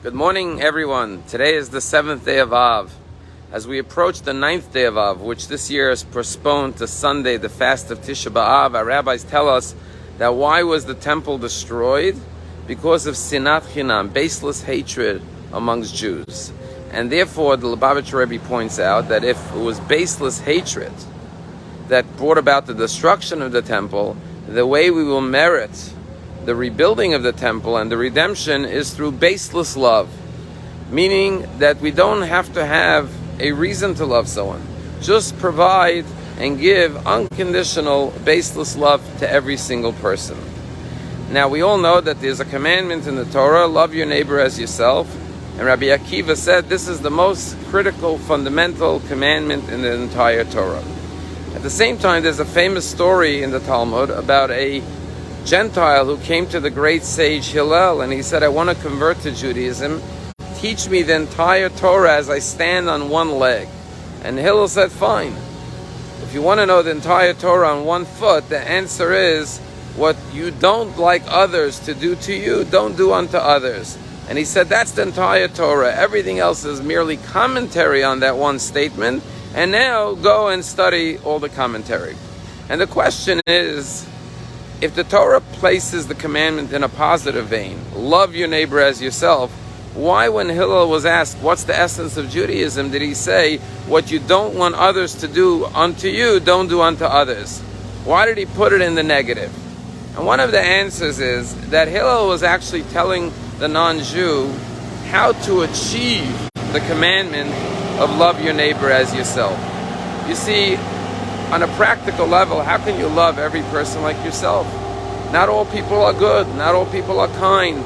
Good morning, everyone. Today is the 7th day of Av. As we approach the 9th day of Av, which this year is postponed to Sunday, the fast of Tisha B'Av, our rabbis tell us that why was the temple destroyed? Because of sinat chinam, baseless hatred amongst Jews. And therefore, the Lubavitcher Rabbi points out that if it was baseless hatred that brought about the destruction of the temple, the way we will merit the rebuilding of the temple and the redemption is through baseless love, meaning that we don't have to have a reason to love someone. Just provide and give unconditional, baseless love to every single person. Now, we all know that there's a commandment in the Torah, love your neighbor as yourself. And Rabbi Akiva said this is the most critical, fundamental commandment in the entire Torah. At the same time, there's a famous story in the Talmud about a Gentile who came to the great sage Hillel, and he said, I want to convert to Judaism. Teach me the entire Torah as I stand on one leg. And Hillel said, fine. If you want to know the entire Torah on one foot, the answer is, what you don't like others to do to you, don't do unto others. And he said, that's the entire Torah. Everything else is merely commentary on that one statement. And now go and study all the commentary. And the question is, if the Torah places the commandment in a positive vein, love your neighbor as yourself, why when Hillel was asked, what's the essence of Judaism, did he say, what you don't want others to do unto you, don't do unto others? Why did he put it in the negative? And one of the answers is that Hillel was actually telling the non-Jew how to achieve the commandment of love your neighbor as yourself. You see, on a practical level, how can you love every person like yourself? Not all people are good. Not all people are kind.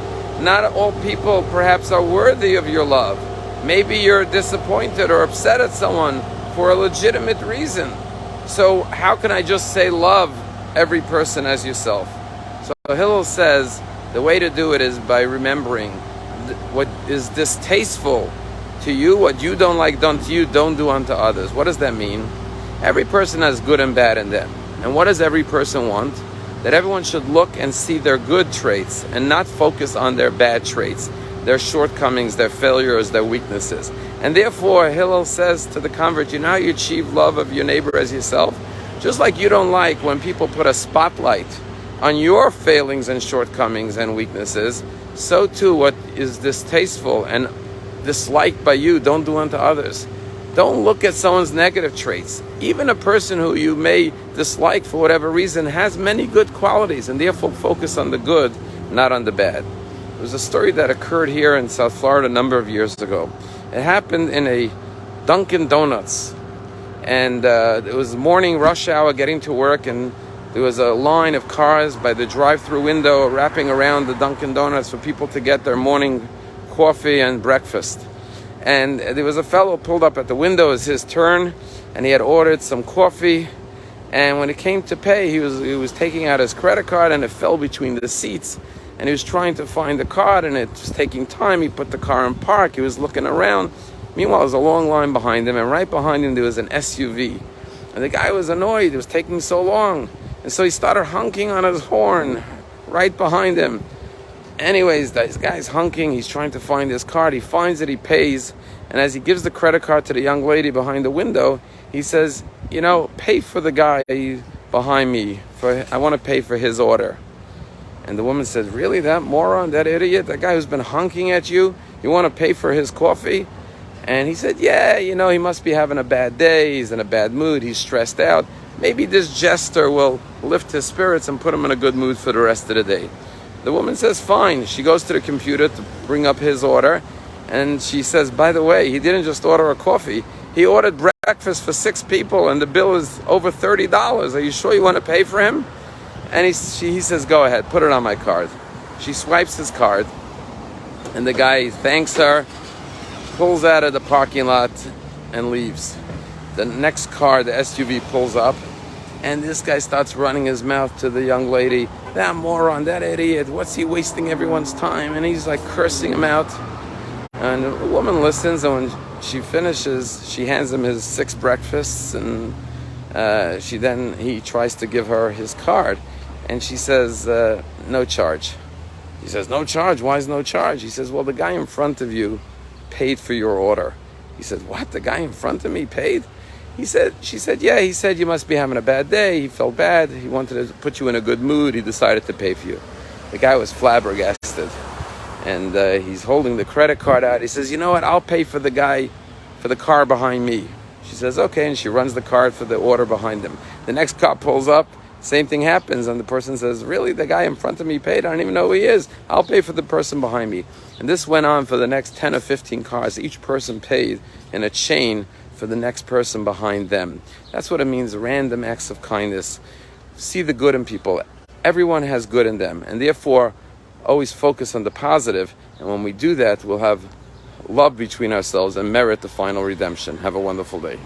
Not all people perhaps are worthy of your love. Maybe you're disappointed or upset at someone for a legitimate reason. So how can I just say love every person as yourself? So Hillel says the way to do it is by remembering what is distasteful to you, what you don't like done to you, don't do unto others. What does that mean? Every person has good and bad in them. And what does every person want? That everyone should look and see their good traits and not focus on their bad traits, their shortcomings, their failures, their weaknesses. And therefore, Hillel says to the convert, you know how you achieve love of your neighbor as yourself? Just like you don't like when people put a spotlight on your failings and shortcomings and weaknesses, so too what is distasteful and disliked by you, don't do unto others. Don't look at someone's negative traits. Even a person who you may dislike for whatever reason has many good qualities, and therefore focus on the good, not on the bad. There was a story that occurred here in South Florida a number of years ago. It happened in a Dunkin Donuts, and it was morning rush hour getting to work, and there was a line of cars by the drive-through window wrapping around the Dunkin Donuts for people to get their morning coffee and breakfast. And there was a fellow pulled up at the window. It was his turn, and he had ordered some coffee. And when it came to pay, he was taking out his credit card, and it fell between the seats. And he was trying to find the card, and it was taking time. He put the car in park. He was looking around. Meanwhile, there was a long line behind him, and right behind him there was an SUV. And the guy was annoyed. It was taking so long. And so he started honking on his horn right behind him. Anyways, this guy's honking. He's trying to find his card. He finds it. He pays. And as he gives the credit card to the young lady behind the window, he says, you know, pay for the guy behind me. I want to pay for his order. And the woman says, really, that moron, that idiot, that guy who's been honking at you, you want to pay for his coffee? And he said, yeah, you know, he must be having a bad day. He's in a bad mood. He's stressed out. Maybe this gesture will lift his spirits and put him in a good mood for the rest of the day. The woman says, fine. She goes to the computer to bring up his order. And she says, by the way, he didn't just order a coffee. He ordered breakfast for 6 people, and the bill is over $30. Are you sure you want to pay for him? And he says, go ahead, put it on my card. She swipes his card, and the guy thanks her, pulls out of the parking lot, and leaves. The next car, the SUV, pulls up, and this guy starts running his mouth to the young lady. That moron, that idiot, what's he wasting everyone's time? And he's like cursing him out. And the woman listens, and when she finishes, she hands him his 6 breakfasts, and he tries to give her his card. And she says, no charge. He says, no charge. Why is no charge? He says, well, the guy in front of you paid for your order. He said, what? The guy in front of me paid? She said, yeah. He said, you must be having a bad day. He felt bad. He wanted to put you in a good mood. He decided to pay for you. The guy was flabbergasted. And he's holding the credit card out. He says, you know what? I'll pay for the guy, for the car behind me. She says, okay. And she runs the card for the order behind him. The next car pulls up. Same thing happens. And the person says, really? The guy in front of me paid? I don't even know who he is. I'll pay for the person behind me. And this went on for the next 10 or 15 cars. Each person paid in a chain for the next person behind them. That's what it means, random acts of kindness. See the good in people. Everyone has good in them. And therefore, always focus on the positive. And when we do that, we'll have love between ourselves and merit the final redemption. Have a wonderful day.